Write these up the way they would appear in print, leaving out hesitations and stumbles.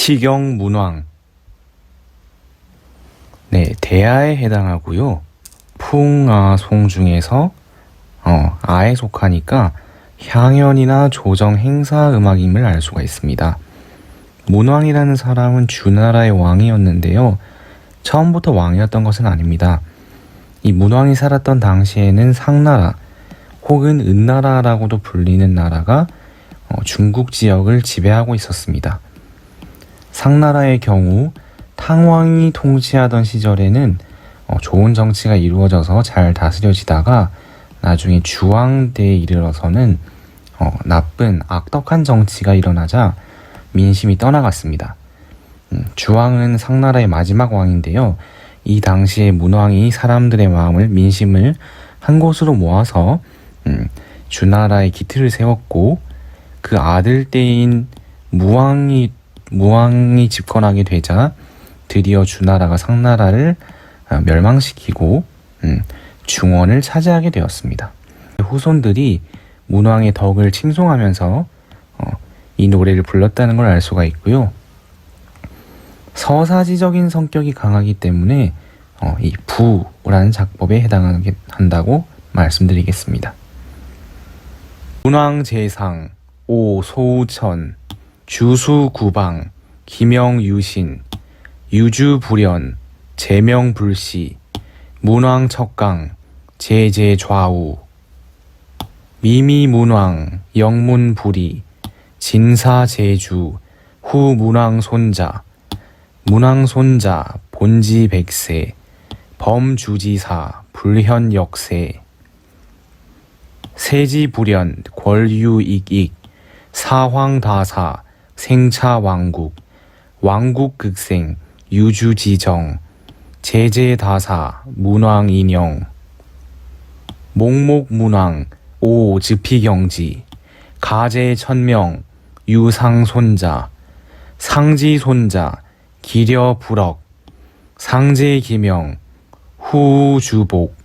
시경 문왕. 네, 대하에 해당하고요. 풍아송 중에서 아에 속하니까 향연이나 조정 행사 음악임을 알 수가 있습니다. 문왕이라는 사람은 주나라의 왕이었는데요. 처음부터 왕이었던 것은 아닙니다. 이 문왕이 살았던 당시에는 상나라 혹은 은나라라고도 불리는 나라가 중국 지역을 지배하고 있었습니다. 상나라의 경우 탕왕이 통치하던 시절에는 좋은 정치가 이루어져서 잘 다스려지다가 나중에 주왕 때에 이르러서는 나쁜 악덕한 정치가 일어나자 민심이 떠나갔습니다. 주왕은 상나라의 마지막 왕인데요. 이 당시에 문왕이 사람들의 마음을, 민심을 한 곳으로 모아서 주나라의 기틀을 세웠고, 그 아들 때인 무왕이 집권하게 되자 드디어 주나라가 상나라를 멸망시키고 중원을 차지하게 되었습니다. 후손들이 문왕의 덕을 칭송하면서 이 노래를 불렀다는 걸 알 수가 있고요. 서사지적인 성격이 강하기 때문에 이 부라는 작법에 해당한다고 말씀드리겠습니다. 문왕재상, 오소우천, 주수구방, 기명유신, 유주불연, 제명불시, 문왕척강, 제제좌우, 미미문왕, 영문불이, 진사제주, 후문왕손자, 문왕손자, 본지백세, 범주지사, 불현역세, 세지불연, 권유익익, 사황다사, 생차왕국, 왕국극생, 유주지정, 제제다사, 문왕인영, 목목문왕, 오즈피경지, 가제천명, 유상손자, 상지손자, 기려불억, 상제기명, 후주복,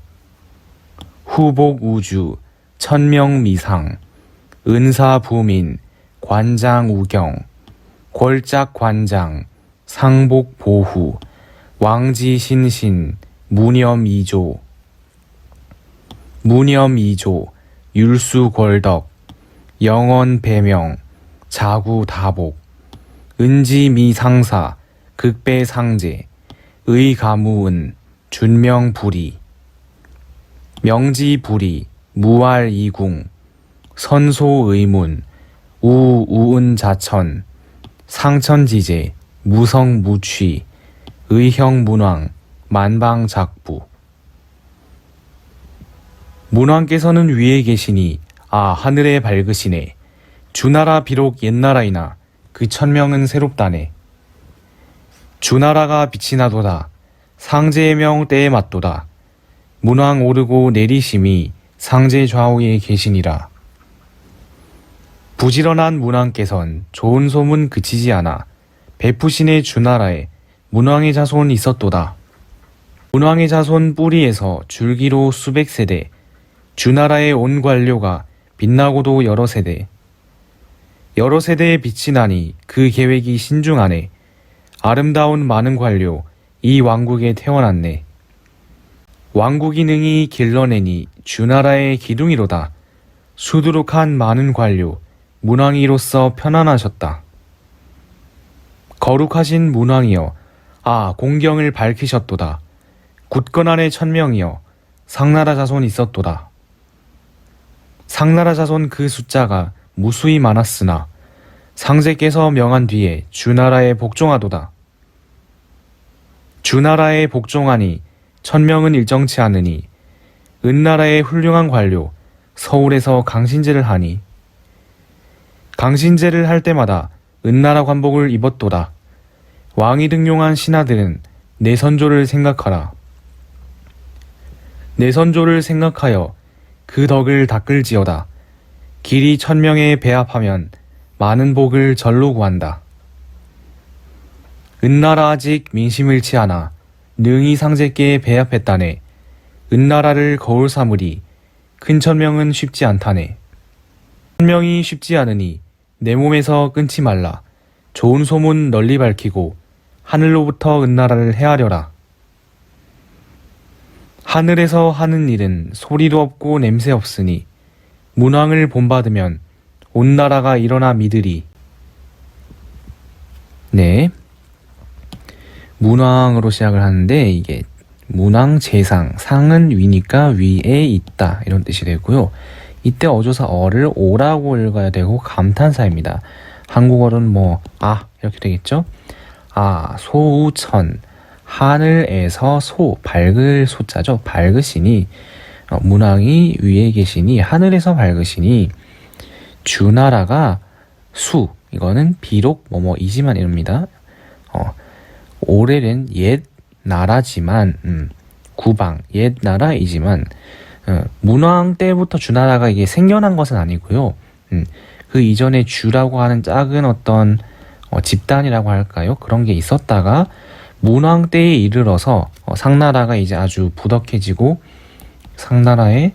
후복우주, 천명미상, 은사부민, 관장우경, 골짝관장, 상복보후, 왕지신신, 무념이조, 율수골덕, 영원배명, 자구다복, 은지미상사, 극배상제, 의가무은, 준명불이, 명지불이, 무알이궁, 선소의문, 우우은자천, 상천지제, 무성무취, 의형문왕, 만방작부. 문왕께서는 위에 계시니 하늘에 밝으시네. 주나라 비록 옛나라이나 그 천명은 새롭다네. 주나라가 빛이 나도다. 상제의 명 때에 맞도다. 문왕 오르고 내리심이 상제 좌우에 계시니라. 부지런한 문왕께선 좋은 소문 그치지 않아 베푸신의 주나라에 문왕의 자손 있었도다. 문왕의 자손 뿌리에서 줄기로 수백 세대, 주나라의 온 관료가 빛나고도 여러 세대, 여러 세대에 빛이 나니 그 계획이 신중하네. 아름다운 많은 관료, 이 왕국에 태어났네. 왕국이 능히 길러내니 주나라의 기둥이로다. 수두룩한 많은 관료, 문왕이로서 편안하셨다. 거룩하신 문왕이여, 공경을 밝히셨도다. 굳건한의 천명이여, 상나라 자손 있었도다. 상나라 자손 그 숫자가 무수히 많았으나 상제께서 명한 뒤에 주나라에 복종하도다. 주나라에 복종하니 천명은 일정치 않으니 은나라의 훌륭한 관료 서울에서 강신제를 하니 강신제를 할 때마다 은나라 관복을 입었도다. 왕이 등용한 신하들은 내 선조를 생각하라. 내 선조를 생각하여 그 덕을 닦을지어다. 길이 천명에 배합하면 많은 복을 절로 구한다. 은나라 아직 민심을치 않아 능히 상제께 배합했다네. 은나라를 거울 삼으리 큰 천명은 쉽지 않다네. 천명이 쉽지 않으니 내 몸에서 끊지 말라. 좋은 소문 널리 밝히고 하늘로부터 은나라를 헤아려라. 하늘에서 하는 일은 소리도 없고 냄새 없으니 문왕을 본받으면 온 나라가 일어나 믿으리. 네, 문왕으로 시작을 하는데 이게 문왕 재상, 상은 위니까 위에 있다 이런 뜻이 되고요. 이때 어조사 어를 오라고 읽어야 되고 감탄사입니다. 한국어로는 뭐 이렇게 되겠죠. 소우천, 하늘에서 밝을 소자죠. 밝으시니, 문왕이 위에 계시니, 하늘에서 밝으시니, 주나라가 이거는 비록 뭐뭐이지만 이럽니다. 오래된 옛 나라지만, 구방, 옛 나라이지만, 문왕 때부터 주나라가 이게 생겨난 것은 아니고요. 그 이전에 주라고 하는 작은 어떤 집단이라고 할까요? 그런 게 있었다가 문왕 때에 이르러서 상나라가 이제 아주 부덕해지고 상나라의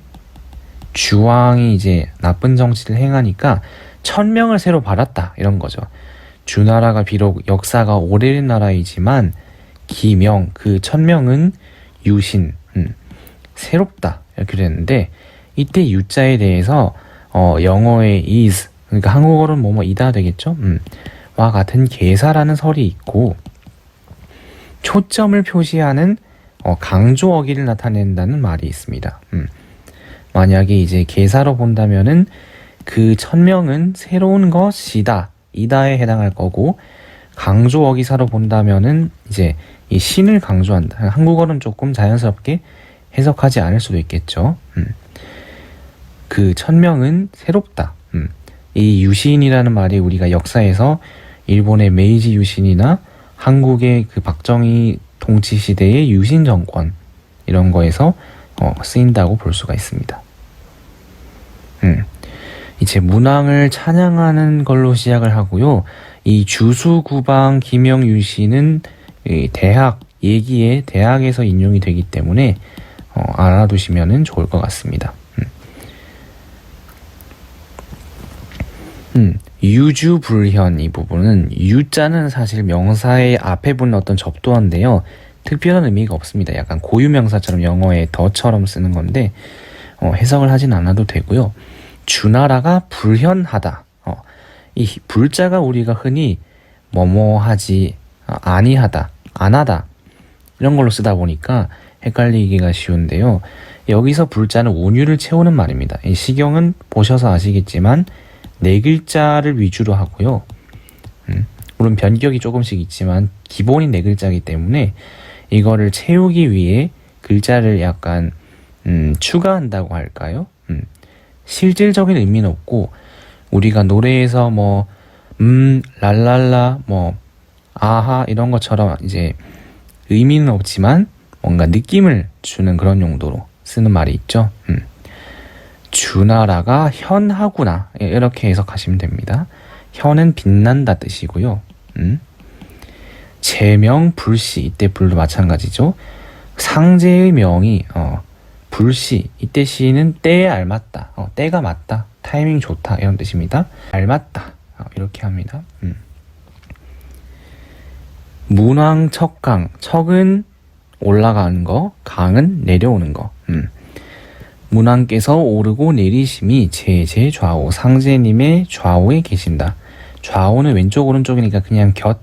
주왕이 이제 나쁜 정치를 행하니까 천명을 새로 받았다 이런 거죠. 주나라가 비록 역사가 오래된 나라이지만 기명, 그 천명은 유신, 새롭다 이렇게 됐는데 이때 유자에 대해서 영어의 is, 그러니까 한국어로는 뭐뭐이다 되겠죠. 와 같은 계사라는 설이 있고 초점을 표시하는 강조 어기를 나타낸다는 말이 있습니다. 만약에 이제 계사로 본다면은 그 천명은 새로운 것이다, 이다에 해당할 거고 강조 어기사로 본다면은 이제 이 신을 강조한다. 한국어는 조금 자연스럽게 해석하지 않을 수도 있겠죠. 그 천명은 새롭다. 이 유신이라는 말이 우리가 역사에서 일본의 메이지 유신이나 한국의 그 박정희 통치 시대의 유신 정권 이런 거에서 쓰인다고 볼 수가 있습니다. 이제 문왕을 찬양하는 걸로 시작을 하고요. 이 주수구방 김영유신은 대학 예기에 대학에서 인용이 되기 때문에 알아두시면 좋을 것 같습니다. 유주불현 이 부분은 유자는 사실 명사의 앞에 붙는 어떤 접두어인데요. 특별한 의미가 없습니다. 약간 고유명사처럼 영어의 더처럼 쓰는 건데 해석을 하진 않아도 되고요. 주나라가 불현하다. 이 불자가 우리가 흔히 뭐뭐하지, 아니하다, 안하다 이런 걸로 쓰다 보니까 헷갈리기가 쉬운데요. 여기서 불자는 운유를 채우는 말입니다. 이 시경은 보셔서 아시겠지만 네 글자를 위주로 하고요. 물론 변격이 조금씩 있지만 기본이 네 글자이기 때문에 이거를 채우기 위해 글자를 약간 추가한다고 할까요? 실질적인 의미는 없고 우리가 노래에서 뭐 랄랄라 뭐 아하 이런 것처럼 이제 의미는 없지만 뭔가 느낌을 주는 그런 용도로 쓰는 말이 있죠. 주나라가 현하구나 이렇게 해석하시면 됩니다. 현은 빛난다 뜻이고요. 제명 불시, 이때 불도 마찬가지죠. 상제의 명이 불시, 이때 시는 때에 알맞다, 때가 맞다, 타이밍 좋다 이런 뜻입니다. 알맞다 이렇게 합니다. 문왕 척강, 척은 올라가는 거, 강은 내려오는 거. 문왕께서 오르고 내리심이 제제 좌우, 상제님의 좌우에 계신다. 좌우는 왼쪽 오른쪽이니까 그냥 곁,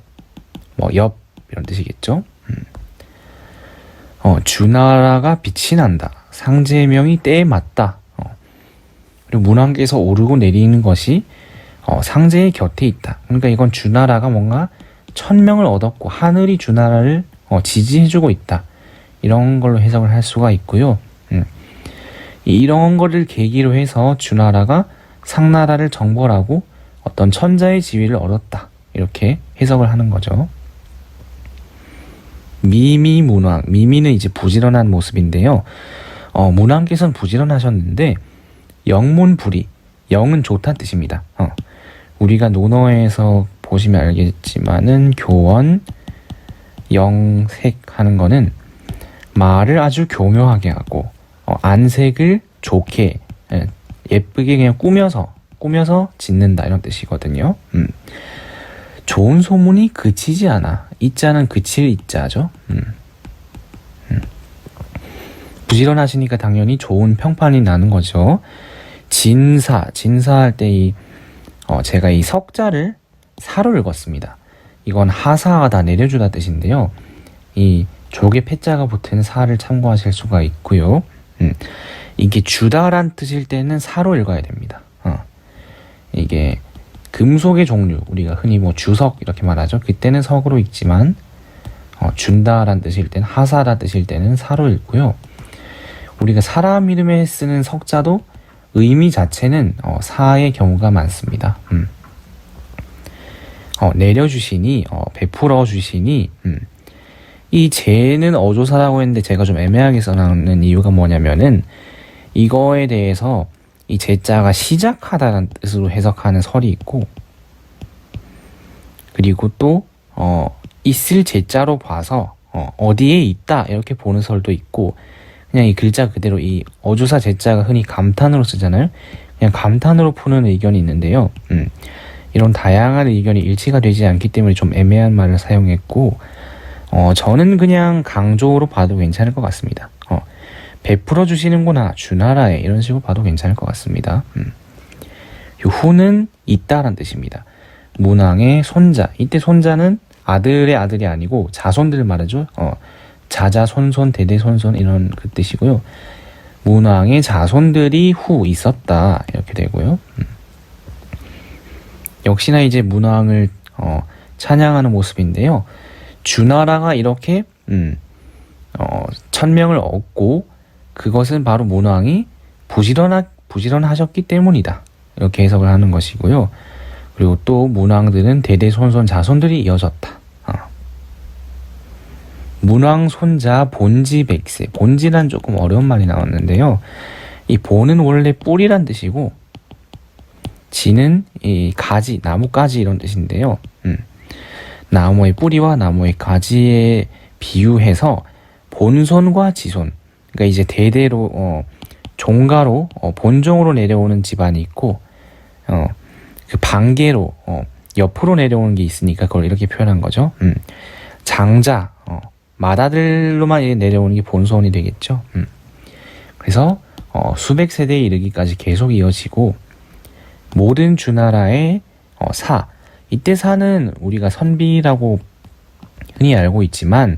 옆 이런 뜻이겠죠. 주나라가 빛이 난다. 상제명이 때에 맞다. 그리고 문왕께서 오르고 내리는 것이 상제의 곁에 있다. 그러니까 이건 주나라가 뭔가 천명을 얻었고 하늘이 주나라를 지지해주고 있다. 이런 걸로 해석을 할 수가 있고요. 이런 거를 계기로 해서 주나라가 상나라를 정벌하고 어떤 천자의 지위를 얻었다. 이렇게 해석을 하는 거죠. 미미문왕, 미미는 이제 부지런한 모습인데요. 문왕께서는 부지런하셨는데 영문불이, 영은 좋다는 뜻입니다. 우리가 논어에서 보시면 알겠지만은 교원, 영색 하는 거는 말을 아주 교묘하게 하고 안색을 좋게 예쁘게 그냥 꾸며서 짓는다 이런 뜻이거든요. 좋은 소문이 그치지 않아. 이자는 그칠 이자죠. 부지런하시니까 당연히 좋은 평판이 나는 거죠. 진사할 때 제가 이 석자를 사로 읽었습니다. 이건 하사가 다 내려주다 뜻인데요. 이 조개 패자가 붙은 사를 참고하실 수가 있고요. 이게 주다란 뜻일 때는 사로 읽어야 됩니다. 이게 금속의 종류, 우리가 흔히 뭐 주석 이렇게 말하죠. 그때는 석으로 읽지만 준다란 뜻일 때는 하사라 뜻일 때는 사로 읽고요. 우리가 사람 이름에 쓰는 석자도 의미 자체는 사의 경우가 많습니다. 내려주시니, 베풀어 주시니, 이 제는 어조사라고 했는데 제가 좀 애매하게 써놓는 이유가 뭐냐면은 이거에 대해서 이 제자가 시작하다라는 뜻으로 해석하는 설이 있고, 그리고 또 있을 제자로 봐서 어디에 있다 이렇게 보는 설도 있고, 그냥 이 글자 그대로 이 어조사 제자가 흔히 감탄으로 쓰잖아요. 그냥 감탄으로 푸는 의견이 있는데요. 이런 다양한 의견이 일치가 되지 않기 때문에 좀 애매한 말을 사용했고, 저는 그냥 강조로 봐도 괜찮을 것 같습니다. 베풀어 주시는구나, 주나라에, 이런 식으로 봐도 괜찮을 것 같습니다. 후는 있다란 뜻입니다. 문왕의 손자, 이때 손자는 아들의 아들이 아니고 자손들을 말하죠. 자자, 손손, 대대, 손손 이런 그 뜻이고요. 문왕의 자손들이 후 있었다 이렇게 되고요. 역시나 이제 문왕을 찬양하는 모습인데요. 주나라가 이렇게 천명을 얻고 그것은 바로 문왕이 부지런하셨기 때문이다 이렇게 해석을 하는 것이고요. 그리고 또 문왕들은 대대, 손손, 자손들이 이어졌다. 문왕 손자 본지 백세. 본지란 조금 어려운 말이 나왔는데요. 이 본은 원래 뿌리란 뜻이고, 지는 이 가지, 나뭇가지 이런 뜻인데요. 나무의 뿌리와 나무의 가지에 비유해서 본손과 지손, 그러니까 이제 대대로 종가로 본종으로 내려오는 집안이 있고, 그 반계로 옆으로 내려오는 게 있으니까 그걸 이렇게 표현한 거죠. 장자, 맏아들로만 내려오는 게 본손이 되겠죠. 그래서 수백 세대에 이르기까지 계속 이어지고, 모든 주나라의 사, 이때 사는 우리가 선비라고 흔히 알고 있지만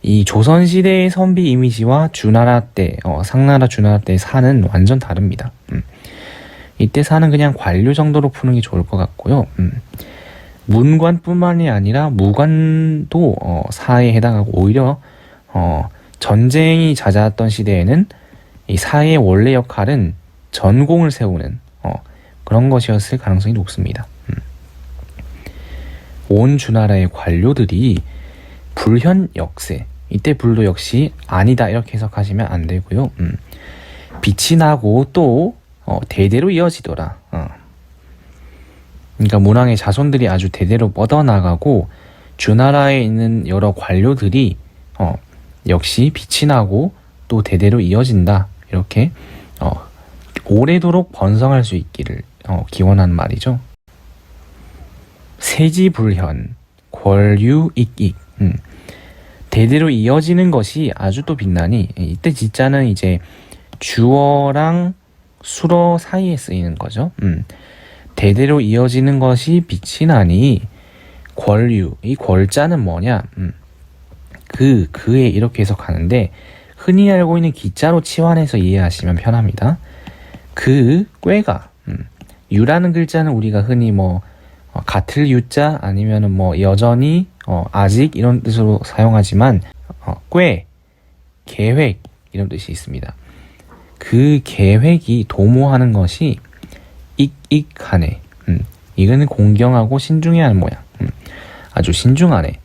이 조선시대의 선비 이미지와 주나라 때, 상나라 주나라 때의 사는 완전 다릅니다. 이때 사는 그냥 관료 정도로 푸는 게 좋을 것 같고요. 문관뿐만이 아니라 무관도 사에 해당하고, 오히려 전쟁이 잦았던 시대에는 이 사의 원래 역할은 전공을 세우는 그런 것이었을 가능성이 높습니다. 온 주나라의 관료들이 불현역세, 이때 불도 역시 아니다 이렇게 해석하시면 안 되고요. 빛이 나고 또 대대로 이어지더라. 그러니까 문왕의 자손들이 아주 대대로 뻗어나가고, 주나라에 있는 여러 관료들이 역시 빛이 나고 또 대대로 이어진다 이렇게 오래도록 번성할 수 있기를 기원하는 말이죠. 세지불현, 궐유익익. 대대로 이어지는 것이 아주 또 빛나니, 이때 지자는 이제 주어랑 수어 사이에 쓰이는 거죠. 대대로 이어지는 것이 빛이 나니, 궐유, 이 궐자는 뭐냐? 그에 이렇게 해석하는데, 흔히 알고 있는 기자로 치환해서 이해하시면 편합니다. 그 꾀가, 유라는 글자는 우리가 흔히 뭐 같을 유자 아니면은 뭐 여전히 아직 이런 뜻으로 사용하지만, 꾀, 계획 이런 뜻이 있습니다. 그 계획이 도모하는 것이 익익하네. 이거는 공경하고 신중해하는 모양. 아주 신중하네.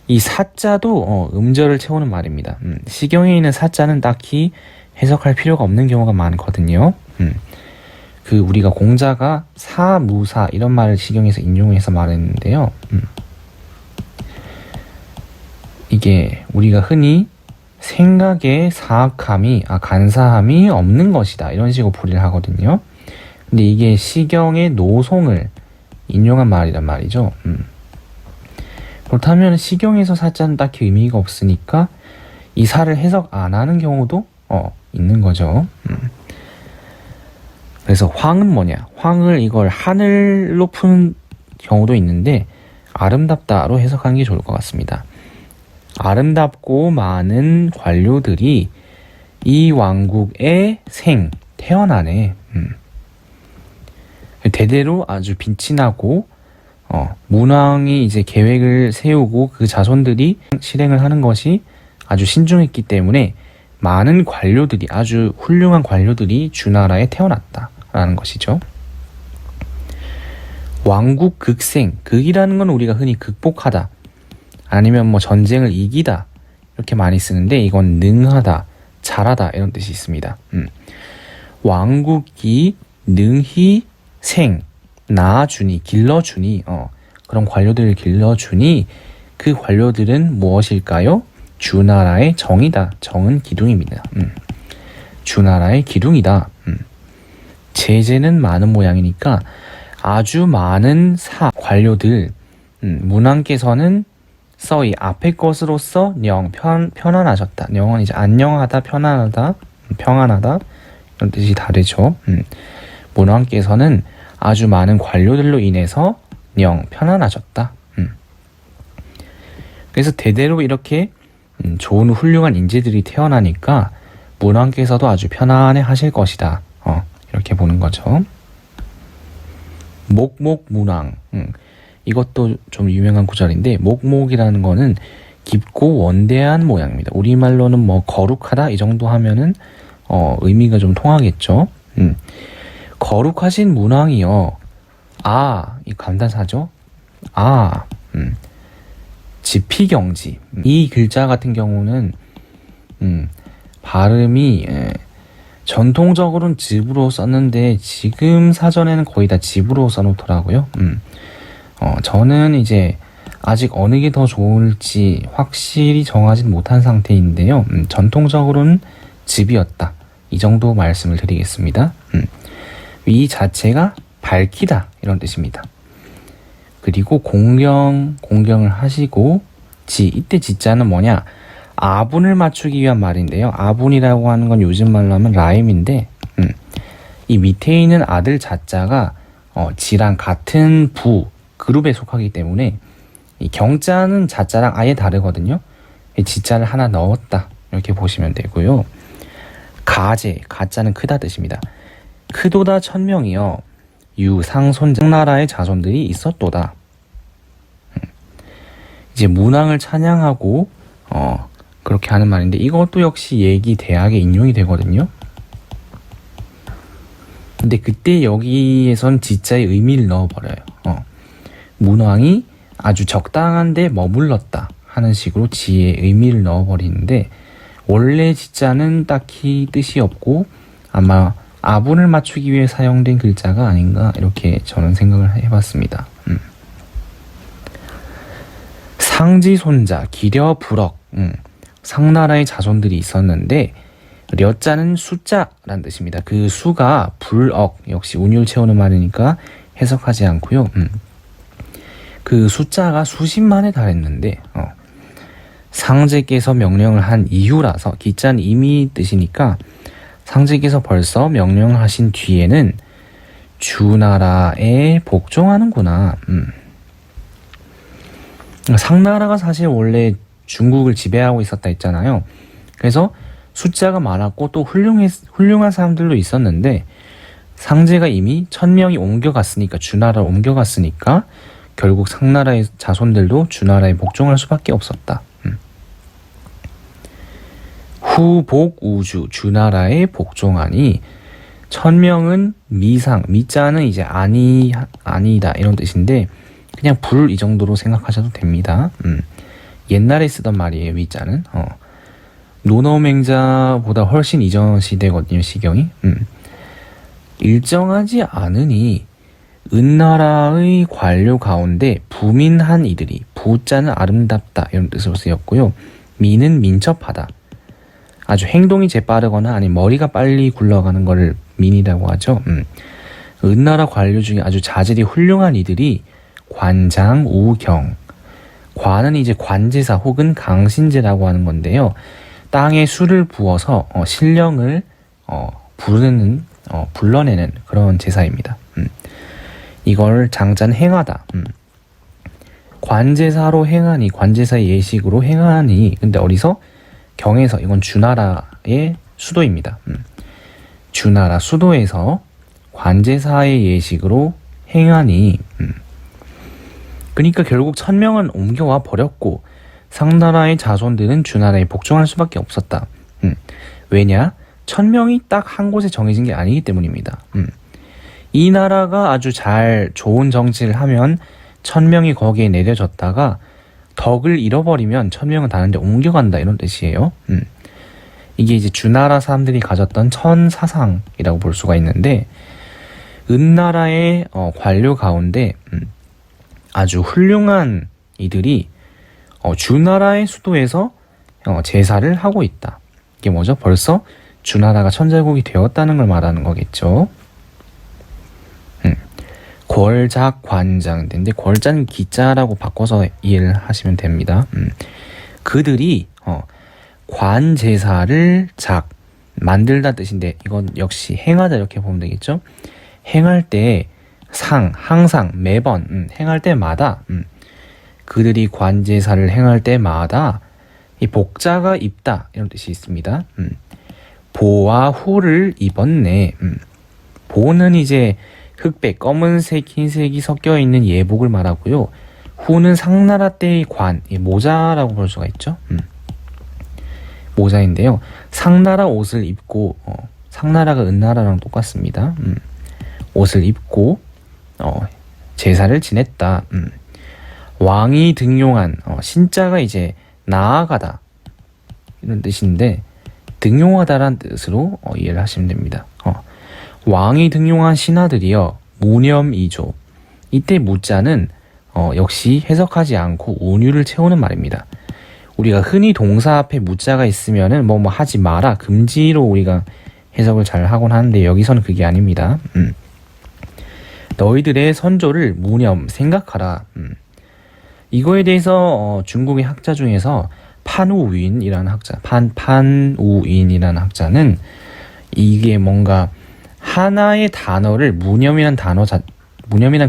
이 사자도 음절을 채우는 말입니다. 시경에 있는 사자는 딱히 해석할 필요가 없는 경우가 많거든요. 그 우리가 공자가 사무사 이런 말을 시경에서 인용해서 말했는데요. 이게 우리가 흔히 생각에 사악함이, 간사함이 없는 것이다 이런 식으로 풀이를 하거든요. 근데 이게 시경의 노송을 인용한 말이란 말이죠. 그렇다면 시경에서 사자는 딱히 의미가 없으니까 이 사를 해석 안 하는 경우도 있는 거죠. 그래서 황은 뭐냐? 황을 이걸 하늘로 푸는 경우도 있는데 아름답다로 해석하는 게 좋을 것 같습니다. 아름답고 많은 관료들이 이 왕국에 태어나네. 대대로 아주 빛이 나고 문왕이 이제 계획을 세우고 그 자손들이 실행을 하는 것이 아주 신중했기 때문에 많은 관료들이 아주 훌륭한 관료들이 주나라에 태어났다라는 것이죠. 왕국 극생, 극이라는 건 우리가 흔히 극복하다 아니면 뭐 전쟁을 이기다 이렇게 많이 쓰는데 이건 능하다, 잘하다 이런 뜻이 있습니다. 왕국이 능히 낳아주니, 길러주니 그런 관료들을 길러주니 그 관료들은 무엇일까요? 주나라의 정이다. 정은 기둥입니다. 주나라의 기둥이다. 제재는 많은 모양이니까 아주 많은 관료들 문왕께서는 이 앞에 것으로서 편안하셨다. 령은 이제 안녕하다, 편안하다, 평안하다 이런 뜻이 다르죠. 문왕께서는 아주 많은 관료들로 인해서 편안하셨다. 그래서 대대로 이렇게 좋은 훌륭한 인재들이 태어나니까 문왕께서도 아주 편안해 하실 것이다. 이렇게 보는 거죠. 목목문왕. 이것도 좀 유명한 구절인데 목목이라는 거는 깊고 원대한 모양입니다. 우리말로는 뭐 거룩하다 이 정도 하면은 의미가 좀 통하겠죠. 거룩하신 문왕이여. 이 감탄사죠. 지피경지. 이 글자 같은 경우는 발음이 전통적으로는 즙으로 썼는데 지금 사전에는 거의 다 집으로 써놓더라고요. 저는 이제 아직 어느 게 더 좋을지 확실히 정하진 못한 상태인데요. 전통적으로는 즙이었다. 이 정도 말씀을 드리겠습니다. 이 자체가 밝히다 이런 뜻입니다. 그리고 공경을 하시고 이때 지자는 뭐냐? 아분을 맞추기 위한 말인데요. 아분이라고 하는 건 요즘 말로 하면 라임인데 이 밑에 있는 아들 자자가 지랑 같은 그룹에 속하기 때문에 이 경자는 자자랑 아예 다르거든요. 이 지자를 하나 넣었다 이렇게 보시면 되고요. 가자는 크다 뜻입니다. 크도다 천명이여 유상손나라의 자손들이 있었도다. 이제 문왕을 찬양하고 그렇게 하는 말인데 이것도 역시 얘기 대학에 인용이 되거든요. 근데 그때 여기에선 지자의 의미를 넣어버려요. 문왕이 아주 적당한데 머물렀다 하는 식으로 지의 의미를 넣어버리는데 원래 지자는 딱히 뜻이 없고 아마 아분을 맞추기 위해 사용된 글자가 아닌가 이렇게 저는 생각을 해봤습니다. 상지손자, 기려불억 상나라의 자손들이 있었는데 려자는 숫자란 뜻입니다. 그 수가 불억, 역시 운율 채우는 말이니까 해석하지 않고요. 그 숫자가 수십만에 달했는데 상제께서 명령을 한 이유라서 기자는 이미 뜻이니까 상제께서 벌써 명령을 하신 뒤에는 주나라에 복종하는구나. 상나라가 사실 원래 중국을 지배하고 있었다 했잖아요. 그래서 숫자가 많았고 또 훌륭한 사람들도 있었는데 상제가 이미 1000명이 옮겨갔으니까 주나라로 옮겨갔으니까 결국 상나라의 자손들도 주나라에 복종할 수밖에 없었다. 후복우주 주나라에 복종하니 1000명은 미자는 이제 아니다 이런 뜻인데 그냥 불 이 정도로 생각하셔도 됩니다. 옛날에 쓰던 말이에요. 미자는 논어맹자보다 훨씬 이전 시대거든요. 시경이 일정하지 않으니 은나라의 관료 가운데 부민한 이들이 부자는 아름답다 이런 뜻으로 쓰였고요. 미는 민첩하다. 아주 행동이 재빠르거나 아니면 머리가 빨리 굴러가는 거를 민이라고 하죠. 은나라 관료 중에 아주 자질이 훌륭한 이들이 관장, 우경. 관은 이제 관제사 혹은 강신제라고 하는 건데요. 땅에 술을 부어서 신령을 불러내는 그런 제사입니다. 이걸 장자는 행하다. 관제사로 행하니, 관제사의 예식으로 행하니. 근데 어디서? 경에서. 이건 주나라의 수도입니다. 주나라 수도에서 관제사의 예식으로 행하니. 그러니까 결국 천명은 옮겨와 버렸고 상나라의 자손들은 주나라에 복종할 수밖에 없었다. 왜냐? 천명이 딱 한 곳에 정해진 게 아니기 때문입니다. 이 나라가 아주 잘 좋은 정치를 하면 천명이 거기에 내려졌다가 덕을 잃어버리면 천명은 다른 데 옮겨간다, 이런 뜻이에요. 이게 이제 주나라 사람들이 가졌던 천사상이라고 볼 수가 있는데, 은나라의 관료 가운데 아주 훌륭한 이들이 주나라의 수도에서 제사를 하고 있다. 이게 뭐죠? 벌써 주나라가 천자국이 되었다는 걸 말하는 거겠죠. 궐작 관장인데, 궐자는 기자라고 바꿔서 이해를 하시면 됩니다. 그들이 관제사를 만들다 뜻인데, 이건 역시 행하다 이렇게 보면 되겠죠. 행할 때 항상 매번 행할 때마다 그들이 관제사를 행할 때마다 이 복자가 입다, 이런 뜻이 있습니다. 보와 후를 입었네. 보는 이제 흑백, 검은색, 흰색이 섞여 있는 예복을 말하고요. 후는 상나라 때의 모자라고 볼 수가 있죠. 모자인데요. 상나라 옷을 입고, 상나라가 은나라랑 똑같습니다. 옷을 입고 제사를 지냈다. 왕이 등용한, 신자가 이제 나아가다, 이런 뜻인데, 등용하다란 뜻으로 이해를 하시면 됩니다. 왕이 등용한 신하들이여 무념이조. 이때 무자는 역시 해석하지 않고 운유를 채우는 말입니다. 우리가 흔히 동사 앞에 무자가 있으면은 뭐 하지 마라, 금지로 우리가 해석을 잘 하곤 하는데, 여기서는 그게 아닙니다. 너희들의 선조를 무념, 생각하라. 이거에 대해서 중국의 학자 중에서 판우윈이라는 학자, 판우윈이라는 학자는 이게 뭔가 하나의 단어를, 무념이란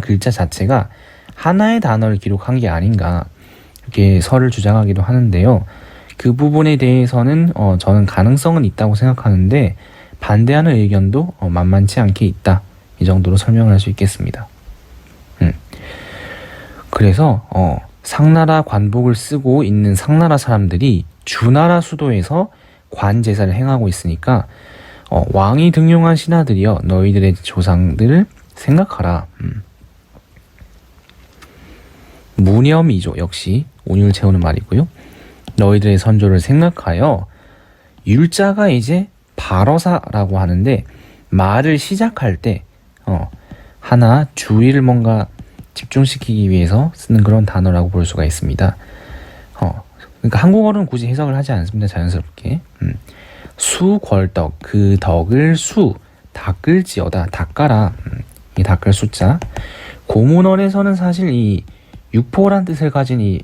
글자 자체가 하나의 단어를 기록한 게 아닌가, 이렇게 설을 주장하기도 하는데요. 그 부분에 대해서는 저는 가능성은 있다고 생각하는데, 반대하는 의견도 만만치 않게 있다, 이 정도로 설명을 할 수 있겠습니다. 그래서 상나라 관복을 쓰고 있는 상나라 사람들이 주나라 수도에서 관제사를 행하고 있으니까 왕이 등용한 신하들이여 너희들의 조상들을 생각하라. 무념이죠. 역시 운율 채우는 말이고요. 너희들의 선조를 생각하여. 율자가 이제 발어사라고 하는데, 말을 시작할 때 하나 주의를 뭔가 집중시키기 위해서 쓰는 그런 단어라고 볼 수가 있습니다. 그러니까 한국어로는 굳이 해석을 하지 않습니다. 자연스럽게. 수궐덕, 그 덕을 닦을지어다, 닦아라. 이 닦을 숫자. 고문원에서는 사실 이 육포란 뜻을 가진 이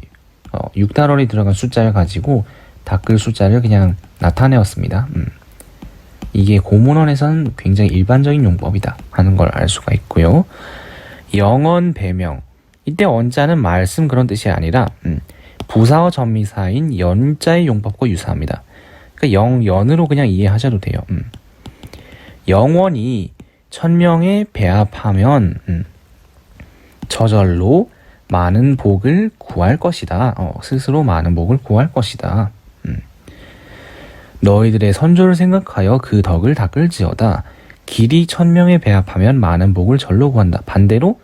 육달월이 들어간 숫자를 가지고 닦을 숫자를 그냥 나타내었습니다. 이게 고문원에서는 굉장히 일반적인 용법이다 하는 걸 알 수가 있고요. 영언 배명, 이때 언자는 말씀 그런 뜻이 아니라 부사어 전미사인 연자의 용법과 유사합니다. 그러니까 연으로 그냥 이해하셔도 돼요. 영원히 천명에 배합하면 저절로 많은 복을 구할 것이다. 스스로 많은 복을 구할 것이다. 너희들의 선조를 생각하여 그 덕을 닦을지어다. 길이 천명에 배합하면 많은 복을 절로 구한다. 반대로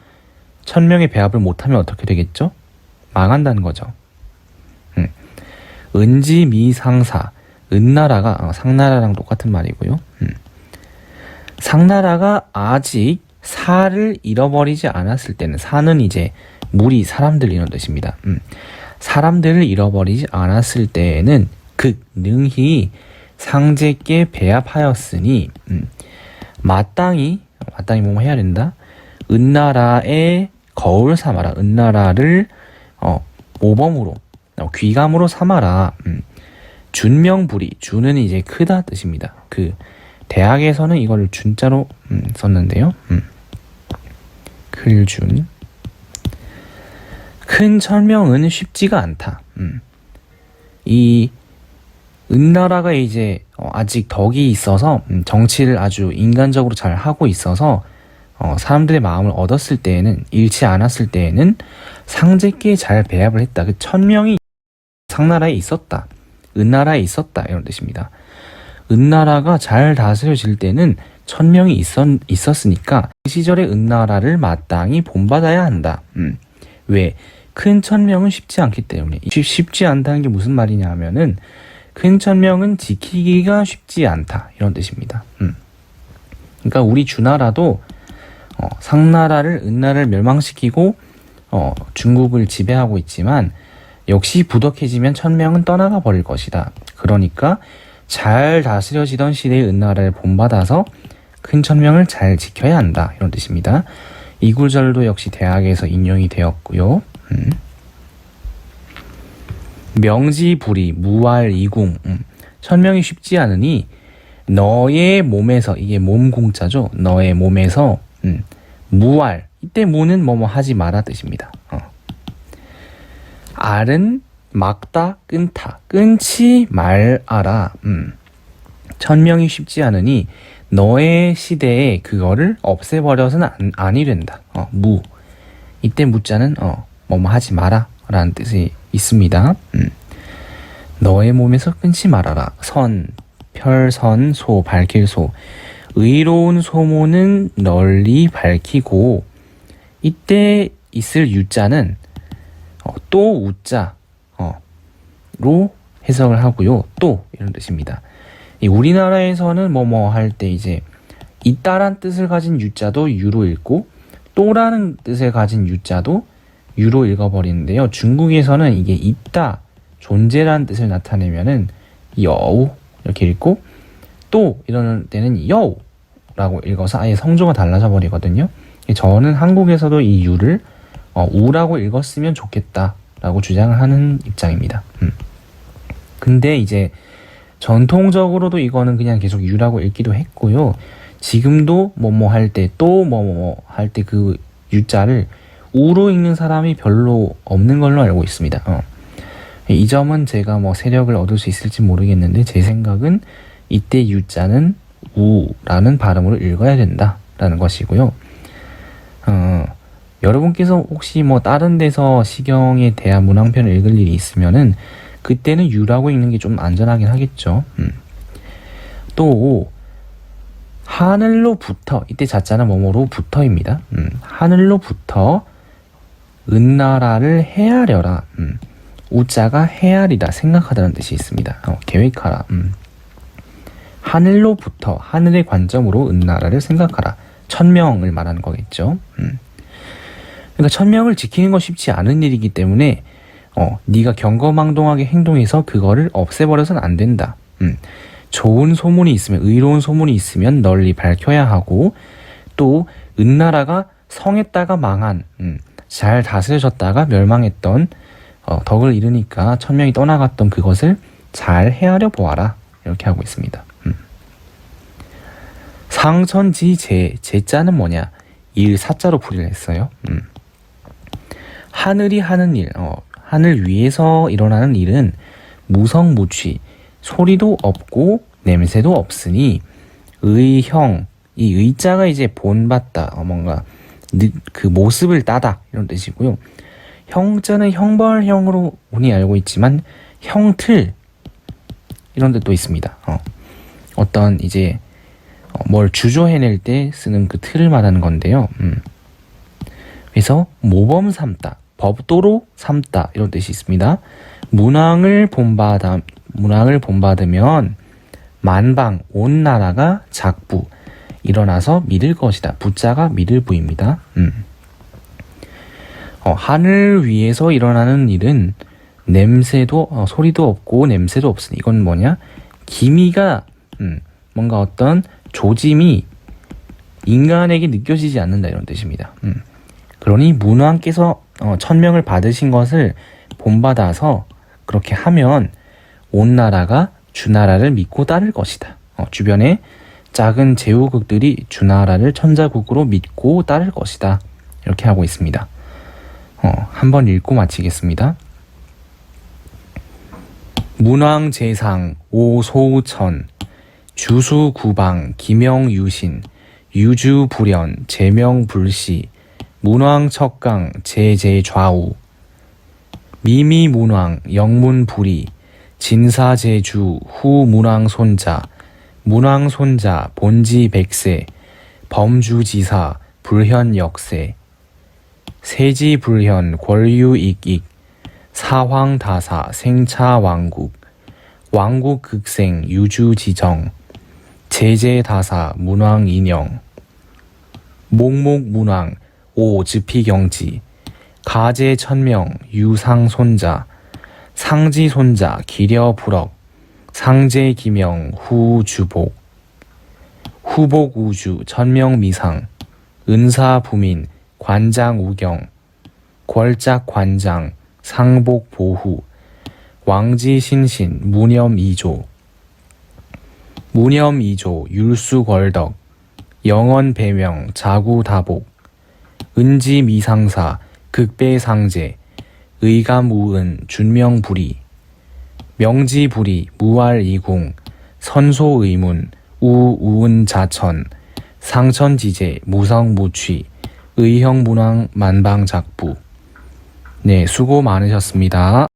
천명에 배합을 못하면 어떻게 되겠죠? 망한다는 거죠. 은지미상사, 은나라가 상나라랑 똑같은 말이고요. 상나라가 아직 사를 잃어버리지 않았을 때는, 사는 이제 무리, 사람들 이런 뜻입니다. 사람들을 잃어버리지 않았을 때에는 능히 상제께 배합하였으니 마땅히 마땅히 뭐뭐 해야 된다. 은나라의 거울 삼아라. 은나라를 모범으로 귀감으로 삼아라. 준명부리. 준은 이제 크다 뜻입니다. 그 대학에서는 이걸 준자로 썼는데요. 글준. 큰 천명은 쉽지가 않다. 이 은나라가 이제 아직 덕이 있어서 정치를 아주 인간적으로 잘 하고 있어서 사람들의 마음을 얻었을 때에는, 잃지 않았을 때에는 상제께 잘 배합을 했다. 그 천명이 상나라에 있었다. 은나라에 있었다. 이런 뜻입니다. 은나라가 잘 다스려질 때는 천명이 있었으니까 그 시절의 은나라를 마땅히 본받아야 한다. 왜? 큰 천명은 쉽지 않기 때문에. 쉽지 않다는 게 무슨 말이냐 하면은 큰 천명은 지키기가 쉽지 않다. 이런 뜻입니다. 그러니까 우리 주나라도 상나라를, 은나라를 멸망시키고 중국을 지배하고 있지만 역시 부덕해지면 천명은 떠나가 버릴 것이다. 그러니까 잘 다스려지던 시대의 은나라를 본받아서 큰 천명을 잘 지켜야 한다. 이런 뜻입니다. 이 구절도 역시 대학에서 인용이 되었고요. 명지불이 무활이궁. 천명이 쉽지 않으니 너의 몸에서, 이게 몸공자죠. 너의 몸에서 무활. 이때 무는 뭐뭐 하지 마라 뜻입니다. 알은 막다, 끊다. 끊지 말아라. 천명이 쉽지 않으니 너의 시대에 그거를 없애버려서는 아니 된다. 무. 이때 무자는 뭐뭐 하지 마라 라는 뜻이 있습니다. 너의 몸에서 끊지 말아라. 선, 별선, 소, 밝힐 소. 의로운 소모는 널리 밝히고, 이때 있을 유자는 또 우자로 해석을 하고요. 또 이런 뜻입니다. 우리나라에서는 뭐뭐 할 때 이제 있다란 뜻을 가진 유자도 유로 읽고 또라는 뜻을 가진 유자도 유로 읽어버리는데요. 중국에서는 이게 있다, 존재라는 뜻을 나타내면은 여우 이렇게 읽고 또 이러는 때는 여우라고 읽어서 아예 성조가 달라져 버리거든요. 저는 한국에서도 이 유를 우라고 읽었으면 좋겠다라고 주장을 하는 입장입니다. 근데 이제 전통적으로도 이거는 그냥 계속 유라고 읽기도 했고요. 지금도 뭐뭐 할 때 또 뭐뭐 할 때 그 유자를 우로 읽는 사람이 별로 없는 걸로 알고 있습니다. 이 점은 제가 뭐 세력을 얻을 수 있을지 모르겠는데 제 생각은 이때 유자는 우라는 발음으로 읽어야 된다라는 것이고요. 여러분께서 혹시 뭐 다른 데서 시경에 대한 문항편을 읽을 일이 있으면은 그때는 유라고 읽는 게 좀 안전하긴 하겠죠. 또 하늘로부터, 이때 자자는 뭐뭐로부터입니다. 하늘로부터 은나라를 헤아려라. 우자가 헤아리다, 생각하다는 뜻이 있습니다. 계획하라. 하늘로부터, 하늘의 관점으로 은나라를 생각하라. 천명을 말하는 거겠죠. 그러니까 천명을 지키는 건 쉽지 않은 일이기 때문에 네가 경거망동하게 행동해서 그거를 없애버려서는 안 된다. 좋은 소문이 있으면, 의로운 소문이 있으면 널리 밝혀야 하고, 또 은나라가 성했다가 망한, 잘 다스려졌다가 멸망했던 덕을 이루니까 천명이 떠나갔던 그것을 잘 헤아려 보아라. 이렇게 하고 있습니다. 상천지제, 제자는 뭐냐? 일 사자로 풀이를 했어요. 하늘이 하는 일, 하늘 위에서 일어나는 일은 무성무취, 소리도 없고 냄새도 없으니 의형, 이 의자가 이제 본받다, 뭔가 그 모습을 따다 이런 뜻이고요. 형자는 형벌형으로 운이 알고 있지만 형틀 이런 뜻도 있습니다. 어떤 이제 뭘 주조해낼 때 쓰는 그 틀을 말하는 건데요. 그래서 모범 삼다, 법도로 삼다 이런 뜻이 있습니다. 문왕을 본받으면 만방, 온 나라가 작부, 일어나서 믿을 것이다. 부자가 믿을 부입니다. 하늘 위에서 일어나는 일은 냄새도 소리도 없고 냄새도 없으니 이건 뭐냐? 기미가 뭔가 어떤 조짐이 인간에게 느껴지지 않는다 이런 뜻입니다. 그러니 문왕께서 천명을 받으신 것을 본받아서 그렇게 하면 온 나라가 주나라를 믿고 따를 것이다. 주변에 작은 제후국들이 주나라를 천자국으로 믿고 따를 것이다. 이렇게 하고 있습니다. 한번 읽고 마치겠습니다. 문왕제상 오소천 주수구방 기명유신 유주불연 제명불시 문왕척강 제제좌우 미미문왕 영문불이 진사제주 후문왕손자 문왕손자 본지백세 범주지사 불현역세 세지불현 권류익익 사황다사 생차왕국 왕국극생 유주지정 제제다사 문왕인영 목목문왕 오즈피경지 가제천명 유상손자 상지손자 기려불억 상제기명 후주복 후복우주 천명미상 은사부민 관장우경 궐짝관장 상복보후 왕지신신 무념이조 무념이조 율수걸덕 영언배명 자구다복 은지미상사 극배상제 의감우은 준명불이 명지불이 무알이궁 선소의문 우우은자천 상천지제 무성무취 의형문왕 만방작부. 네, 수고 많으셨습니다.